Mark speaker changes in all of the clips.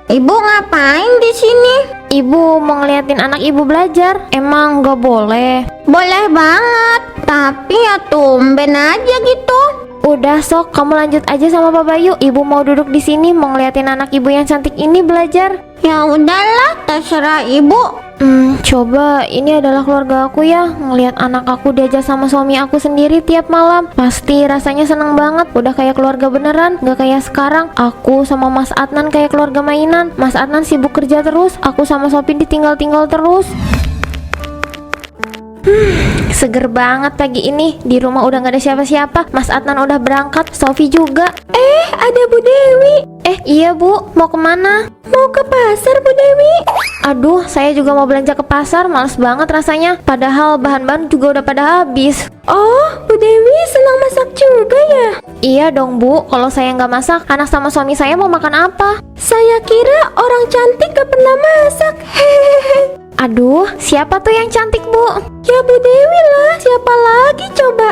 Speaker 1: Ibu ngapain di sini?
Speaker 2: Ibu mau ngeliatin anak ibu belajar. Emang nggak boleh?
Speaker 1: Boleh banget, tapi ya tumben aja gitu.
Speaker 2: Udah sok, kamu lanjut aja sama Pak Bayu. Ibu mau duduk di sini mau ngeliatin anak ibu yang cantik ini belajar.
Speaker 1: Ya udahlah, terserah ibu.
Speaker 2: Coba ini adalah keluarga aku ya. Ngelihat anak aku diajak sama suami aku sendiri tiap malam, pasti rasanya seneng banget. Udah kayak keluarga beneran, gak kayak sekarang. Aku sama Mas Adnan kayak keluarga mainan. Mas Adnan sibuk kerja terus, aku sama Sopi ditinggal-tinggal terus. Seger banget pagi ini. Di rumah udah gak ada siapa-siapa. Mas Adnan udah berangkat, Sofi juga.
Speaker 1: Ada Bu Dewi.
Speaker 2: Iya Bu, mau kemana?
Speaker 1: Mau ke pasar Bu Dewi.
Speaker 2: Aduh, saya juga mau belanja ke pasar. Males banget rasanya. Padahal bahan-bahan juga udah pada habis.
Speaker 1: Oh, Bu Dewi senang masak juga ya?
Speaker 2: Iya dong Bu, kalau saya nggak masak, anak sama suami saya mau makan apa?
Speaker 1: Saya kira orang cantik gak pernah masak. Hehehe.
Speaker 2: Aduh, siapa tuh yang cantik Bu?
Speaker 1: Ya Bu Dewi lah, siapa lagi coba?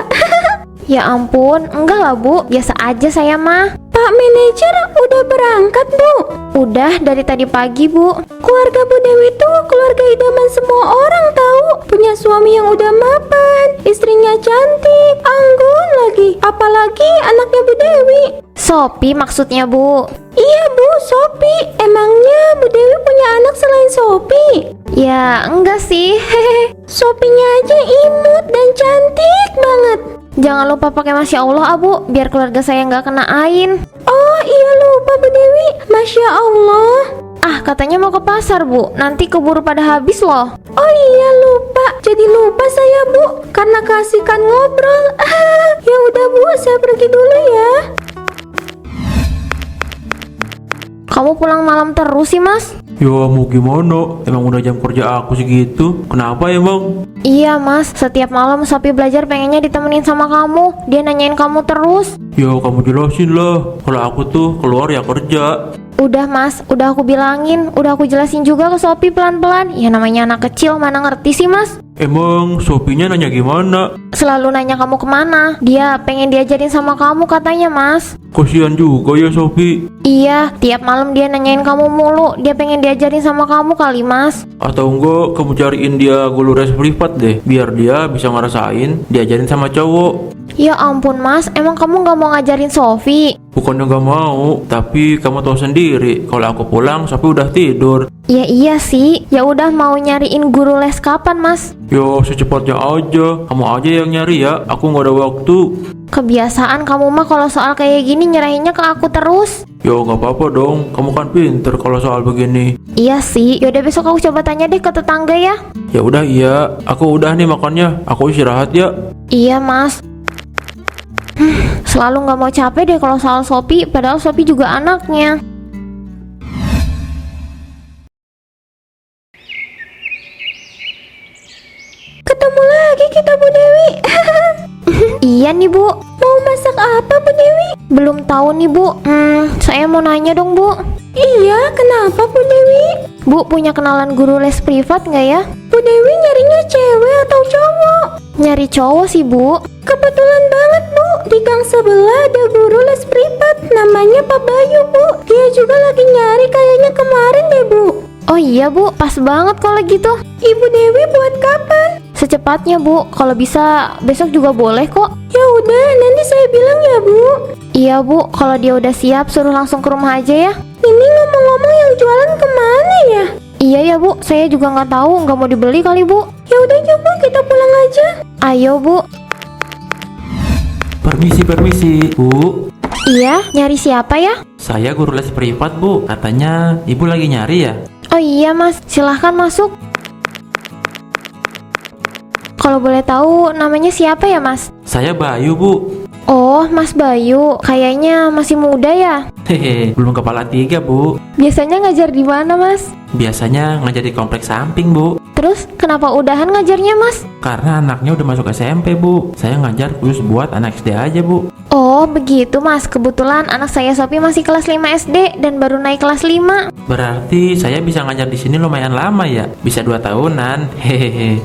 Speaker 2: Ya ampun, enggak lah Bu, biasa aja saya mah.
Speaker 1: Pak manajer udah berangkat Bu?
Speaker 2: Udah dari tadi pagi Bu.
Speaker 1: Keluarga Bu Dewi tuh keluarga idaman semua orang tahu. Punya suami yang udah mapan, istrinya cantik, anggun lagi. Apalagi anaknya Bu Dewi.
Speaker 2: Sopi maksudnya Bu.
Speaker 1: Iya Bu, Sopi. Emangnya Bu Dewi punya anak selain Sopi?
Speaker 2: Ya enggak sih. Hehe.
Speaker 1: Sopinya aja imut dan cantik banget.
Speaker 2: Jangan lupa pakai Masya Allah Bu, biar keluarga saya nggak kena ain.
Speaker 1: Oh iya lupa Bu Dewi. Masya Allah.
Speaker 2: Ah, katanya mau ke pasar Bu, nanti keburu pada habis loh.
Speaker 1: Oh iya lupa. Jadi lupa saya Bu, karena keasikan ngobrol. Ya udah Bu, saya pergi dulu ya.
Speaker 2: Kamu pulang malam terus sih Mas?
Speaker 3: Ya mau gimana? Emang udah jam kerja aku segitu. Kenapa emang?
Speaker 2: Iya Mas, setiap malam Sopi belajar pengennya ditemenin sama kamu. Dia nanyain kamu terus.
Speaker 3: Ya kamu jelasin lah. Kalau aku tuh keluar ya kerja.
Speaker 2: Udah Mas, udah aku bilangin, udah aku jelasin juga ke Sopi pelan-pelan. Ya namanya anak kecil, mana ngerti sih Mas?
Speaker 3: Emang Sopinya nanya gimana?
Speaker 2: Selalu nanya kamu kemana. Dia pengen diajarin sama kamu katanya Mas.
Speaker 3: Kasian juga ya Sopi.
Speaker 2: Iya, tiap malam dia nanyain kamu mulu. Dia pengen diajarin sama kamu kali Mas.
Speaker 3: Atau enggak kamu cariin dia guru les privat deh, biar dia bisa ngerasain diajarin sama cowok.
Speaker 2: Ya ampun Mas, emang kamu gak mau ngajarin Sofi?
Speaker 3: Bukannya gak mau, tapi kamu tahu sendiri kalau aku pulang Sopi udah tidur.
Speaker 2: Ya iya sih, ya udah mau nyariin guru les kapan Mas?
Speaker 3: Yo secepatnya aja, kamu aja yang nyari ya, aku gak ada waktu.
Speaker 2: Kebiasaan kamu mah kalau soal kayak gini nyerahinnya ke aku terus.
Speaker 3: Yo gak apa-apa dong, kamu kan pinter kalau soal begini.
Speaker 2: Iya sih, yaudah besok aku coba tanya deh ke tetangga ya.
Speaker 3: Ya udah iya, aku udah nih makannya, aku istirahat ya.
Speaker 2: Iya Mas. Selalu gak mau capek deh kalau soal Sopi, padahal Sopi juga anaknya.
Speaker 1: Ketemu lagi kita Bu Dewi.
Speaker 2: Iya nih Bu.
Speaker 1: Mau masak apa Bu Dewi?
Speaker 2: Belum tahu nih Bu. Saya mau nanya dong Bu.
Speaker 1: Iya, kenapa Bu Dewi?
Speaker 2: Bu punya kenalan guru les privat nggak ya?
Speaker 1: Bu Dewi nyarinya cewek atau cowok?
Speaker 2: Nyari cowok sih Bu.
Speaker 1: Kebetulan banget Bu, di gang sebelah ada guru les privat, namanya Pak Bayu Bu. Dia juga lagi nyari kayaknya kemarin deh Bu.
Speaker 2: Oh iya Bu, pas banget kalau gitu.
Speaker 1: Ibu Dewi buat kapan?
Speaker 2: Secepatnya Bu, kalau bisa besok juga boleh kok.
Speaker 1: Ya udah, nanti saya bilang ya Bu.
Speaker 2: Iya Bu, kalau dia udah siap suruh langsung ke rumah aja ya.
Speaker 1: Ini ngomong-ngomong yang jualan kemana ya?
Speaker 2: Iya ya Bu, saya juga nggak tahu, nggak mau dibeli kali Bu.
Speaker 1: Ya udah yuk Bu, kita pulang aja.
Speaker 2: Ayo Bu.
Speaker 3: Permisi Bu.
Speaker 2: Iya, nyari siapa ya?
Speaker 3: Saya guru les privat Bu, katanya ibu lagi nyari ya?
Speaker 2: Oh iya Mas, silahkan masuk. Kalau boleh tahu namanya siapa ya Mas?
Speaker 3: Saya Bayu Bu.
Speaker 2: Oh, Mas Bayu, kayaknya masih muda ya?
Speaker 3: Hehe, belum kepala 3 Bu.
Speaker 2: Biasanya ngajar di mana Mas?
Speaker 3: Biasanya ngajar di kompleks samping Bu.
Speaker 2: Terus kenapa udahan ngajarnya Mas?
Speaker 3: Karena anaknya udah masuk SMP Bu. Saya ngajar khusus buat anak SD aja Bu.
Speaker 2: Oh begitu Mas, kebetulan anak saya Sopi masih kelas 5 SD dan baru naik kelas 5.
Speaker 3: Berarti saya bisa ngajar di sini lumayan lama ya? Bisa 2 tahunan. Hehehe.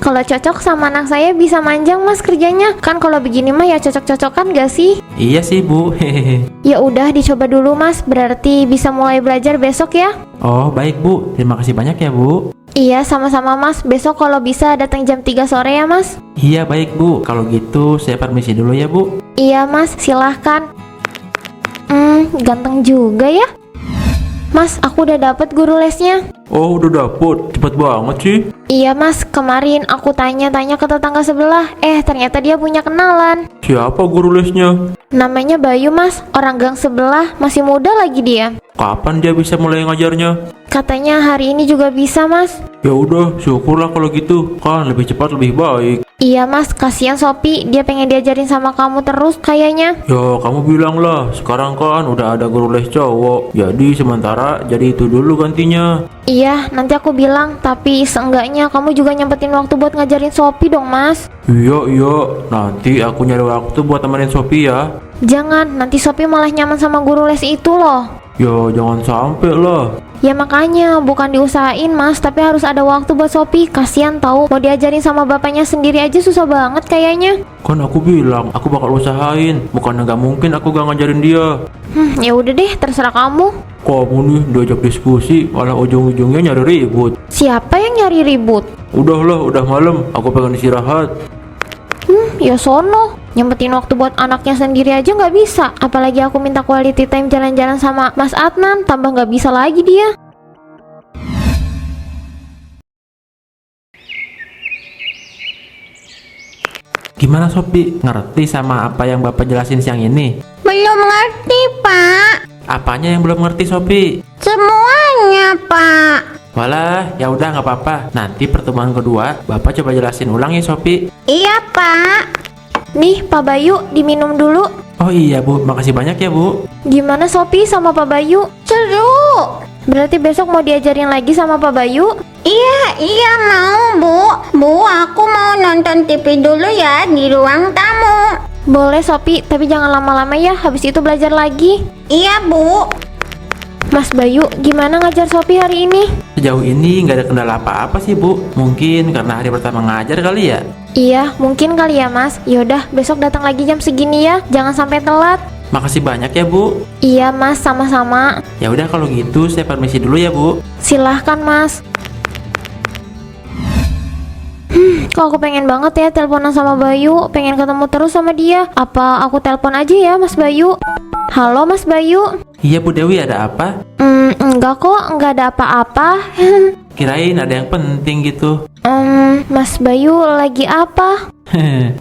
Speaker 2: Kalau cocok sama anak saya bisa manjang Mas kerjanya. Kan kalau begini mah ya cocok-cocokan gak sih?
Speaker 3: Iya sih Bu. Hehehe.
Speaker 2: Ya udah dicoba dulu Mas. Berarti bisa mulai belajar besok ya.
Speaker 3: Oh baik Bu, terima kasih banyak ya Bu.
Speaker 2: Iya sama-sama Mas. Besok kalau bisa datang jam 3 sore ya Mas.
Speaker 3: Iya baik Bu, kalau gitu saya permisi dulu ya Bu.
Speaker 2: Iya Mas, silahkan. Ganteng juga ya. Mas, aku udah dapet guru lesnya.
Speaker 3: Oh udah dapet, cepet banget sih.
Speaker 2: Iya Mas, kemarin aku tanya-tanya ke tetangga sebelah. Ternyata dia punya kenalan.
Speaker 3: Siapa guru lesnya?
Speaker 2: Namanya Bayu Mas, orang gang sebelah, masih muda lagi dia.
Speaker 3: Kapan dia bisa mulai ngajarnya?
Speaker 2: Katanya hari ini juga bisa Mas.
Speaker 3: Ya udah, syukurlah kalau gitu. Kan lebih cepat lebih baik.
Speaker 2: Iya Mas, kasihan Sopi, dia pengen diajarin sama kamu terus kayaknya.
Speaker 3: Ya kamu bilang lah, sekarang kan udah ada guru les cowok. Jadi sementara jadi itu dulu gantinya.
Speaker 2: Iya, nanti aku bilang, tapi seenggaknya kamu juga nyempetin waktu buat ngajarin Sopi dong Mas.
Speaker 3: Iya, nanti aku nyari waktu buat temenin Sophie ya.
Speaker 2: Jangan, nanti Sopi malah nyaman sama guru les itu loh.
Speaker 3: Ya jangan sampai lah.
Speaker 2: Ya makanya, bukan diusahain Mas, tapi harus ada waktu buat Sopi. Kasian tahu, mau diajarin sama bapaknya sendiri aja susah banget kayaknya.
Speaker 3: Kan aku bilang, aku bakal usahain. Bukan nggak mungkin aku gak ngajarin dia.
Speaker 2: Ya udah deh, terserah kamu.
Speaker 3: Kamu nih diajak diskusi, malah ujung-ujungnya nyari ribut.
Speaker 2: Siapa yang nyari ribut?
Speaker 3: Udahlah, udah malam. Aku pengen istirahat.
Speaker 2: Ya sono, nyempetin waktu buat anaknya sendiri aja nggak bisa. Apalagi aku minta quality time jalan-jalan sama Mas Adnan, tambah nggak bisa lagi dia.
Speaker 3: Gimana Sophie? Ngerti sama apa yang Bapak jelasin siang ini?
Speaker 1: Belum ngerti, Pak.
Speaker 3: Apanya yang belum ngerti Sophie?
Speaker 1: Semuanya, Pak.
Speaker 3: Walah, ya udah nggak apa-apa. Nanti pertemuan kedua, Bapak coba jelasin ulang ya Sophie.
Speaker 1: Iya, Pak.
Speaker 2: Nih Pak Bayu, diminum dulu.
Speaker 3: Oh iya Bu, makasih banyak ya Bu.
Speaker 2: Gimana Sopi sama Pak Bayu?
Speaker 1: Seru.
Speaker 2: Berarti besok mau diajarin lagi sama Pak Bayu?
Speaker 1: Iya mau, Bu. Bu, aku mau nonton TV dulu ya di ruang tamu.
Speaker 2: Boleh Sopi, tapi jangan lama-lama ya, habis itu belajar lagi.
Speaker 1: Iya, Bu.
Speaker 2: Mas Bayu, gimana ngajar Sopi hari ini?
Speaker 3: Sejauh ini nggak ada kendala apa-apa sih Bu. Mungkin karena hari pertama ngajar kali ya.
Speaker 2: Iya, mungkin kali ya Mas. Yaudah, besok datang lagi jam segini ya, jangan sampai telat.
Speaker 3: Makasih banyak ya Bu.
Speaker 2: Iya Mas, sama-sama.
Speaker 3: Ya udah kalau gitu saya permisi dulu ya Bu.
Speaker 2: Silahkan Mas. Kok aku pengen banget ya teleponan sama Bayu, pengen ketemu terus sama dia. Apa aku telepon aja ya Mas Bayu? Halo Mas Bayu.
Speaker 3: Iya Bu Dewi, ada apa?
Speaker 2: Enggak kok, enggak ada apa-apa.
Speaker 3: Kirain ada yang penting gitu.
Speaker 2: Mas Bayu lagi apa?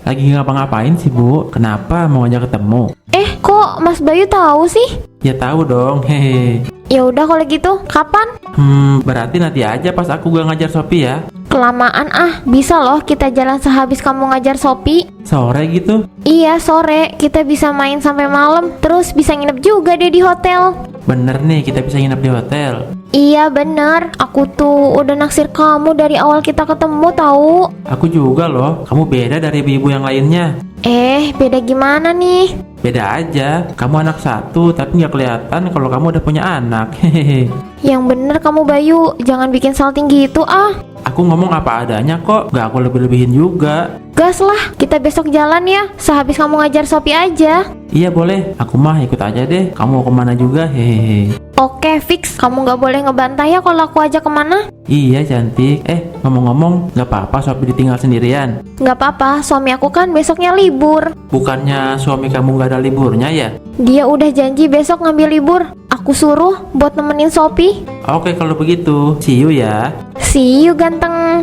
Speaker 3: Lagi ngapa-ngapain sih Bu? Kenapa mau ngajak ketemu?
Speaker 2: Kok Mas Bayu tahu sih?
Speaker 3: Ya tahu dong. Hehe.
Speaker 2: Ya udah kalau gitu, kapan?
Speaker 3: Berarti nanti aja pas aku gak ngajar Sophie ya.
Speaker 2: Kelamaan bisa loh kita jalan sehabis kamu ngajar Sopi.
Speaker 3: Sore gitu.
Speaker 2: Iya sore, kita bisa main sampai malam. Terus bisa nginep juga deh di hotel.
Speaker 3: Bener nih, kita bisa nginep di hotel.
Speaker 2: Iya bener, aku tuh udah naksir kamu dari awal kita ketemu tahu.
Speaker 3: Aku juga loh, kamu beda dari ibu-ibu yang lainnya.
Speaker 2: Beda gimana nih?
Speaker 3: Beda aja, kamu anak satu tapi nggak kelihatan kalau kamu udah punya anak. Hehehe.
Speaker 2: Yang bener kamu Bayu, jangan bikin salting gitu
Speaker 3: Aku ngomong apa adanya kok, gak aku lebih-lebihin juga.
Speaker 2: Gas lah, kita besok jalan ya, sehabis kamu ngajar Sopi aja.
Speaker 3: Iya boleh, aku mah ikut aja deh. Kamu mau kemana juga, hehehe.
Speaker 2: Oke fix, kamu gak boleh ngebantah ya kalau aku ajak kemana.
Speaker 3: Iya cantik. Ngomong-ngomong, gak apa-apa Sophie ditinggal sendirian?
Speaker 2: Gak apa-apa, suami aku kan besoknya libur.
Speaker 3: Bukannya suami kamu gak ada liburnya ya?
Speaker 2: Dia udah janji besok ngambil libur. Aku suruh buat nemenin Sopi.
Speaker 3: Oke kalau begitu, see you ya.
Speaker 2: See you ganteng.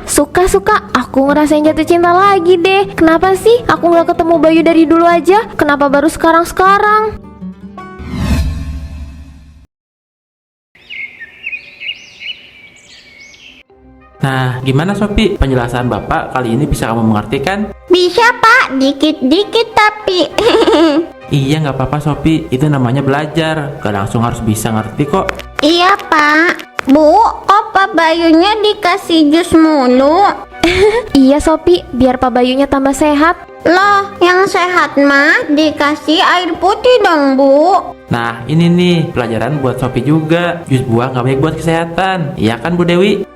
Speaker 2: Suka-suka. Aku ngerasain jatuh cinta lagi deh. Kenapa sih aku gak ketemu Bayu dari dulu aja? Kenapa baru sekarang-sekarang?
Speaker 3: Nah, gimana Sophie? Penjelasan Bapak kali ini bisa kamu mengerti kan?
Speaker 1: Bisa, Pak. Dikit-dikit tapi.
Speaker 3: Iya nggak apa-apa Sophie, itu namanya belajar. Gak langsung harus bisa ngerti kok.
Speaker 1: Iya, Pak. Bu, kok Pak Bayunya dikasih jus mulu?
Speaker 2: Iya Sopi, biar Pak Bayunya tambah sehat.
Speaker 1: Loh, yang sehat mah dikasih air putih dong, Bu.
Speaker 3: Nah, ini nih pelajaran buat Sophie juga. Jus buah nggak baik buat kesehatan. Iya kan Bu Dewi?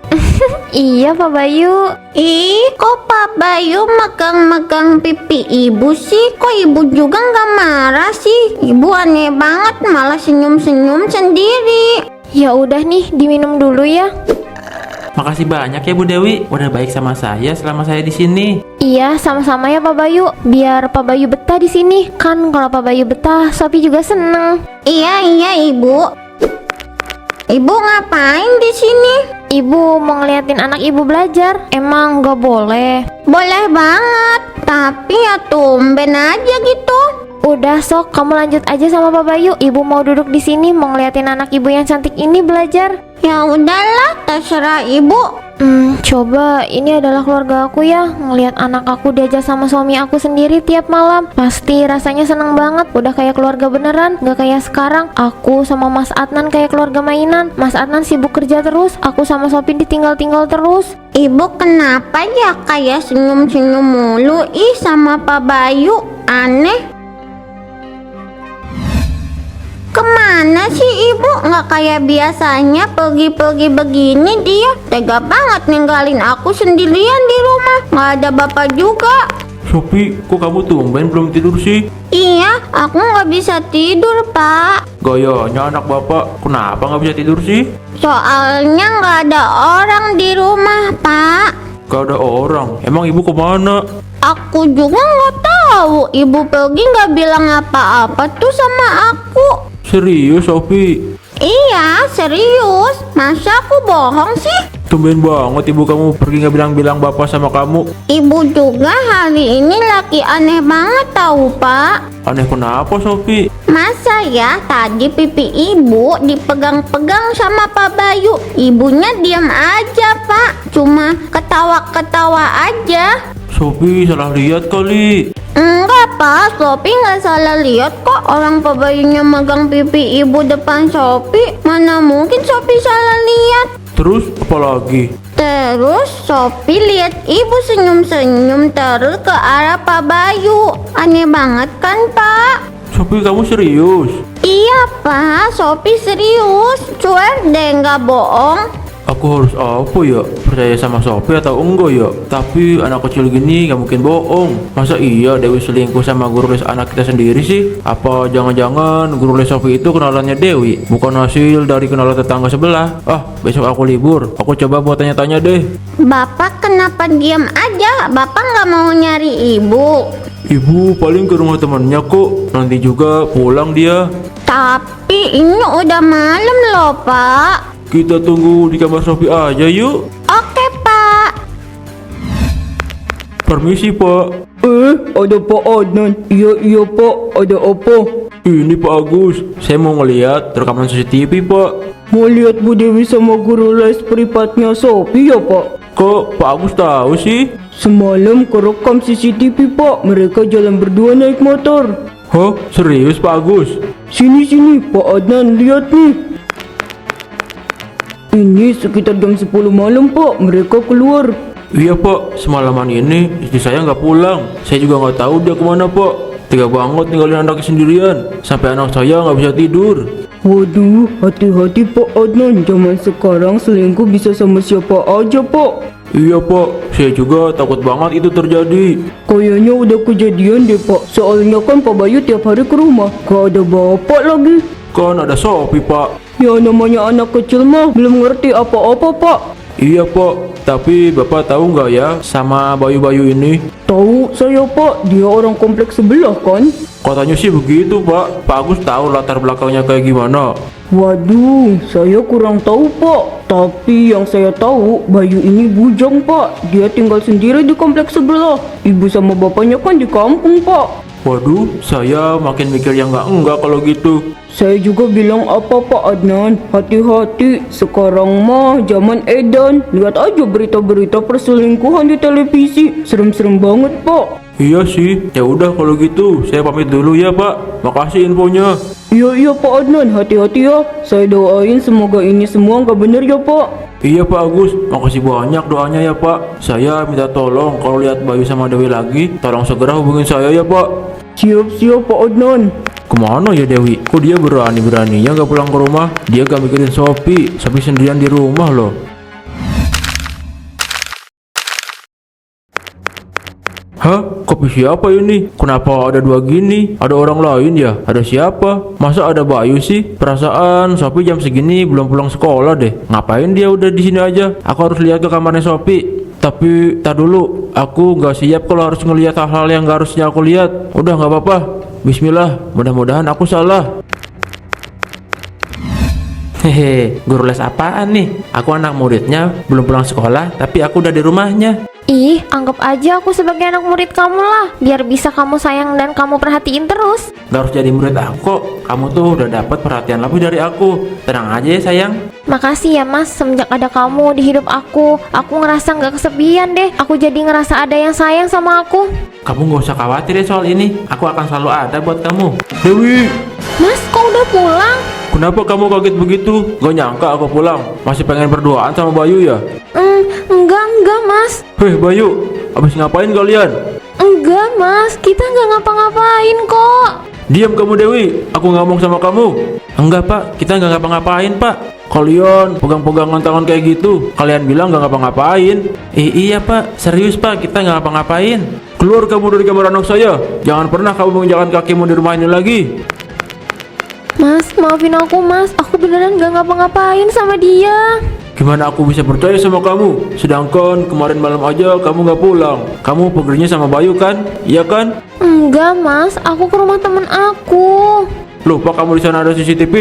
Speaker 2: Iya Pak Bayu.
Speaker 1: Ih, kok Pak Bayu megang-megang pipi ibu sih? Kok ibu juga nggak marah sih? Ibu aneh banget, malah senyum-senyum sendiri.
Speaker 2: Ya udah nih, diminum dulu ya.
Speaker 3: Makasih banyak ya Bu Dewi, udah baik sama saya selama saya di sini.
Speaker 2: Iya, sama-sama ya Pak Bayu. Biar Pak Bayu betah di sini. Kan kalau Pak Bayu betah, Sophie juga seneng.
Speaker 1: Iya, Ibu. Ibu ngapain di sini?
Speaker 2: Ibu mau ngeliatin anak ibu belajar. Emang nggak boleh?
Speaker 1: Boleh banget, tapi ya tumben aja gitu.
Speaker 2: Udah sok, kamu lanjut aja sama Pak Bayu. Ibu mau duduk di sini mau ngeliatin anak ibu yang cantik ini belajar.
Speaker 1: Ya udahlah, terserah ibu.
Speaker 2: Coba ini adalah keluarga aku ya. Ngeliat anak aku diajak sama suami aku sendiri tiap malam. Pasti rasanya seneng banget. Udah kayak keluarga beneran, gak kayak sekarang. Aku sama Mas Adnan kayak keluarga mainan. Mas Adnan sibuk kerja terus, aku sama Sophie ditinggal-tinggal terus.
Speaker 1: Ibu kenapa ya kayak senyum-senyum mulu? Ih, sama Pak Bayu, aneh. Kemana sih ibu? Nggak kayak biasanya pergi-pergi begini dia. Tega banget ninggalin aku sendirian di rumah. Nggak ada bapak juga.
Speaker 3: Sophie, kok kamu tumben belum tidur sih?
Speaker 1: Iya, aku nggak bisa tidur, Pak.
Speaker 3: Gayanya anak bapak, kenapa nggak bisa tidur sih?
Speaker 1: Soalnya nggak ada orang di rumah, Pak.
Speaker 3: Gak ada orang, emang ibu kemana?
Speaker 1: Aku juga nggak tahu. Ibu pergi nggak bilang apa-apa tuh sama aku.
Speaker 3: Serius Sophie?
Speaker 1: Iya, serius. Masa aku bohong sih?
Speaker 3: Tumben banget ibu kamu pergi nggak bilang-bilang bapak sama kamu.
Speaker 1: Ibu juga hari ini lagi aneh banget tahu, Pak.
Speaker 3: Aneh kenapa Sophie?
Speaker 1: Masa ya tadi pipi ibu dipegang-pegang sama Pak Bayu. Ibunya diam aja, Pak. Cuma ketawa-ketawa aja.
Speaker 3: Sophie salah lihat kali.
Speaker 1: Enggak, Pak. Sophie nggak salah lihat kok. Orang Pak Bayunya megang pipi ibu depan Sophie. Mana mungkin Sophie salah lihat.
Speaker 3: Terus apa lagi?
Speaker 1: Terus Sophie lihat ibu senyum-senyum terus ke arah Pak Bayu. Aneh banget kan, Pak?
Speaker 3: Sophie kamu serius?
Speaker 1: Iya, Pak. Sophie serius. Swear deh, nggak bohong.
Speaker 3: Aku harus apa ya? Percaya sama Sophie atau enggak ya? Tapi anak kecil gini gak mungkin bohong. Masa iya Dewi selingkuh sama guru les anak kita sendiri sih? Apa jangan-jangan guru les Sophie itu kenalannya Dewi? Bukan hasil dari kenalan tetangga sebelah? Ah, besok aku libur. Aku coba buat tanya-tanya deh.
Speaker 1: Bapak kenapa diam aja? Bapak nggak mau nyari ibu?
Speaker 3: Ibu paling ke rumah temannya kok. Nanti juga pulang dia.
Speaker 1: Tapi ini udah malam loh, Pak.
Speaker 3: Kita tunggu di kamar Sophie aja yuk.
Speaker 1: Oke, Pak.
Speaker 3: Permisi Pak.
Speaker 4: Ada Pak Adnan. Iya Pak, ada apa?
Speaker 3: Ini Pak Agus. Saya mau ngeliat rekaman CCTV Pak.
Speaker 4: Mau lihat Bu Dewi sama guru les privatnya Sophie ya Pak?
Speaker 3: Kok Pak Agus tahu sih?
Speaker 4: Semalam kerekam CCTV Pak. Mereka jalan berdua naik motor.
Speaker 3: Hah? Serius Pak Agus?
Speaker 4: Sini Pak Adnan, lihat nih. Ini sekitar jam 10 malam Pak. Mereka keluar.
Speaker 3: Iya Pak, semalaman ini istri saya nggak pulang. Saya juga nggak tahu dia kemana Pak. Tega banget ninggalin anaknya sendirian. Sampai anak saya nggak bisa tidur.
Speaker 4: Waduh, hati-hati Pak Adnan. Zaman sekarang selingkuh bisa sama siapa aja Pak.
Speaker 3: Iya Pak, saya juga takut banget itu terjadi.
Speaker 4: Kayaknya udah kejadian deh Pak. Soalnya kan Pak Bayu tiap hari ke rumah. Gak ada bapak lagi.
Speaker 3: Kan ada Sophie Pak.
Speaker 4: Ya namanya anak kecil mah belum ngerti apa-apa Pak.
Speaker 3: Iya Pak, tapi Bapak tahu nggak ya sama Bayu-Bayu ini?
Speaker 4: Tahu saya Pak, dia orang kompleks sebelah kan.
Speaker 3: Katanya sih begitu Pak. Pak Agus tahu latar belakangnya kayak gimana.
Speaker 4: Waduh, saya kurang tahu Pak. Tapi yang saya tahu, Bayu ini bujang Pak. Dia tinggal sendiri di kompleks sebelah. Ibu sama bapaknya kan di kampung Pak.
Speaker 3: Waduh, saya makin mikir yang enggak kalau gitu.
Speaker 4: Saya juga bilang apa Pak Adnan, hati-hati. Sekarang mah zaman edan. Lihat aja berita-berita perselingkuhan di televisi. Serem-serem banget Pak.
Speaker 3: Iya sih, ya udah kalau gitu saya pamit dulu ya Pak. Makasih infonya.
Speaker 4: Iya Pak Adnan, hati-hati ya. Saya doain semoga ini semua nggak bener ya Pak.
Speaker 3: Iya Pak Agus, makasih banyak doanya ya Pak. Saya minta tolong kalau lihat Bayu sama Dewi lagi, tolong segera hubungin saya ya Pak.
Speaker 4: Siap-siap Pak Adnan.
Speaker 3: Kemana ya Dewi? Kok dia berani-beraninya gak pulang ke rumah? Dia gak mikirin Sophie sendirian di rumah loh. Hah? Kopi siapa ini? Kenapa ada dua gini? Ada orang lain ya? Ada siapa? Masa ada Bayu sih? Perasaan Sophie jam segini belum pulang sekolah deh. Ngapain dia udah di sini aja? Aku harus lihat ke kamarnya Sophie. Tapi tar dulu, aku nggak siap kalau harus ngelihat hal-hal yang nggak harusnya aku lihat. Udah nggak apa-apa. Bismillah. Mudah-mudahan aku salah. Hehe, guru les apaan nih? Aku anak muridnya, belum pulang sekolah, tapi aku udah di rumahnya.
Speaker 2: Ih, anggap aja aku sebagai anak murid kamu lah, biar bisa kamu sayang dan kamu perhatiin terus.
Speaker 3: Gak harus jadi murid aku kok. Kamu tuh udah dapat perhatian lebih dari aku. Tenang aja ya sayang.
Speaker 2: Makasih ya mas, semenjak ada kamu di hidup aku ngerasa gak kesepian deh. Aku jadi ngerasa ada yang sayang sama aku.
Speaker 3: Kamu gak usah khawatir ya soal ini. Aku akan selalu ada buat kamu. Dewi!
Speaker 2: Mas, kok udah pulang?
Speaker 3: Kenapa kamu kaget begitu? Gak nyangka aku pulang. Masih pengen berduaan sama Bayu ya?
Speaker 2: Enggak mas.
Speaker 3: Hei Bayu, habis ngapain kalian?
Speaker 2: Enggak mas, kita nggak ngapa-ngapain kok.
Speaker 3: Diam kamu Dewi, aku ngomong sama kamu. Enggak Pak, kita nggak ngapa-ngapain Pak. Kalian pegang-pegangan tangan kayak gitu, kalian bilang nggak ngapa-ngapain. Iya Pak, serius Pak, kita nggak ngapa-ngapain. Keluar kamu dari kamar anak saya. Jangan pernah kamu menginjakkan kakimu di rumah ini lagi.
Speaker 2: Mas, maafin aku mas, aku beneran nggak ngapa-ngapain sama dia.
Speaker 3: Gimana aku bisa percaya sama kamu? Sedangkan kemarin malam aja kamu nggak pulang. Kamu perginya sama Bayu kan? Iya kan?
Speaker 2: Enggak mas, aku ke rumah temen aku.
Speaker 3: Lupa kamu di sana ada CCTV.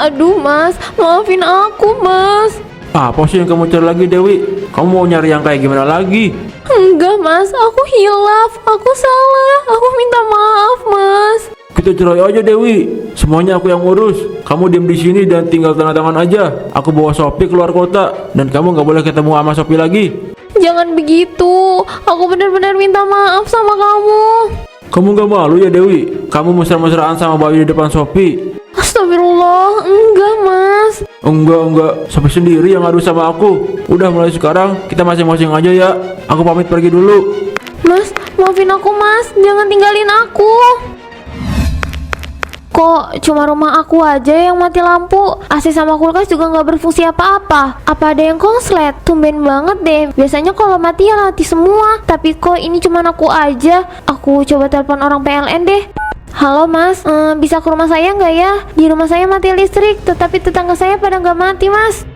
Speaker 2: Aduh mas, maafin aku mas.
Speaker 3: Apa sih yang kamu cari lagi Dewi? Kamu mau nyari yang kayak gimana lagi?
Speaker 2: Enggak mas, aku hilaf, aku salah, aku minta maaf mas.
Speaker 3: Kita cerai aja Dewi. Semuanya aku yang urus. Kamu diam di sini dan tinggal tanda tangan aja. Aku bawa Sophie keluar kota dan kamu nggak boleh ketemu sama Sophie lagi.
Speaker 2: Jangan begitu, aku benar-benar minta maaf sama kamu.
Speaker 3: Kamu nggak malu ya Dewi? Kamu mesra-mesraan sama Bayu di depan Sophie.
Speaker 2: Astagfirullah, enggak mas.
Speaker 3: Enggak. Sophie sendiri yang ngadu sama aku. Udah mulai sekarang kita masing-masing aja ya. Aku pamit pergi dulu.
Speaker 2: Mas, maafin aku mas, jangan tinggalin aku. Kok cuma rumah aku aja yang mati lampu? AC sama kulkas juga nggak berfungsi apa-apa. Apa ada yang konslet? Tumben banget deh. Biasanya kalau mati ya mati semua. Tapi kok ini cuma aku aja. Aku coba telepon orang PLN deh. Halo mas, bisa ke rumah saya nggak ya? Di rumah saya mati listrik, tetapi tetangga saya pada nggak mati mas.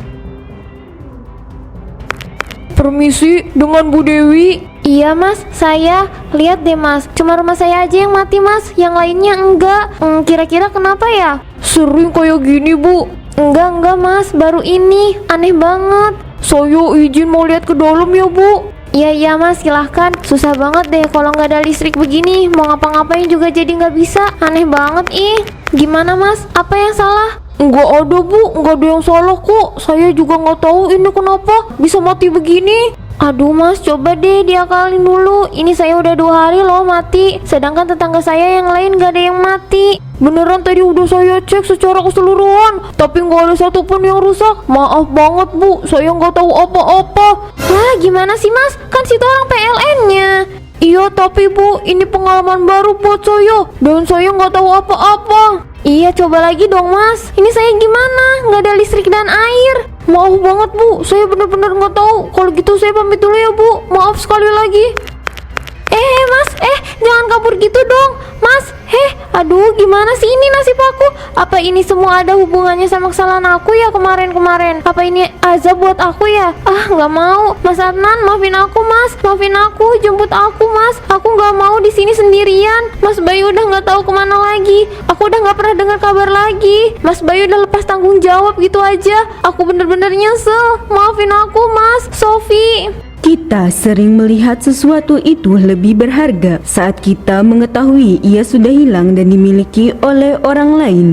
Speaker 4: Permisi, dengan Bu Dewi.
Speaker 2: Iya mas, saya. Lihat deh mas, cuma rumah saya aja yang mati mas, yang lainnya enggak. Kira-kira kenapa ya?
Speaker 4: Sering kayak gini Bu.
Speaker 2: Enggak mas, baru ini. Aneh banget.
Speaker 4: Saya izin mau lihat ke dalam ya Bu.
Speaker 2: Iya mas, silahkan. Susah banget deh kalau nggak ada listrik begini. Mau ngapa-ngapain juga jadi nggak bisa. Aneh banget ih. Gimana mas? Apa yang salah?
Speaker 4: Nggak ada Bu, nggak ada yang salah kok. Saya juga nggak tahu ini kenapa bisa mati begini.
Speaker 2: Aduh mas, coba deh diakalin dulu. Ini saya udah 2 hari loh mati. Sedangkan tetangga saya yang lain gak ada yang mati.
Speaker 4: Beneran tadi udah saya cek secara keseluruhan, tapi nggak ada satupun yang rusak. Maaf banget Bu, saya nggak tahu apa-apa.
Speaker 2: Wah gimana sih mas? Kan situ orang PLN-nya.
Speaker 4: Iya tapi Bu, ini pengalaman baru buat saya, dan saya nggak tahu apa-apa.
Speaker 2: Iya coba lagi dong mas. Ini saya gimana? Nggak ada listrik dan air.
Speaker 4: Maaf banget Bu, saya benar-benar nggak tahu. Kalau gitu saya pamit dulu ya Bu. Maaf sekali lagi.
Speaker 2: Mas, jangan kabur gitu dong mas. Aduh gimana sih ini nasib aku? Apa ini semua ada hubungannya sama kesalahan aku ya kemarin-kemarin? Apa ini azab buat aku ya? Nggak mau. Mas Adnan, maafin aku mas. Maafin aku, jemput aku mas. Aku nggak mau di sini sendirian. Mas Bayu udah nggak tahu kemana lagi. Aku udah nggak pernah dengar kabar lagi. Mas Bayu udah lepas tanggung jawab gitu aja. Aku bener-bener nyesel. Maafin aku mas. Sophie.
Speaker 1: Kita sering melihat sesuatu itu lebih berharga saat kita mengetahui ia sudah hilang dan dimiliki oleh orang lain.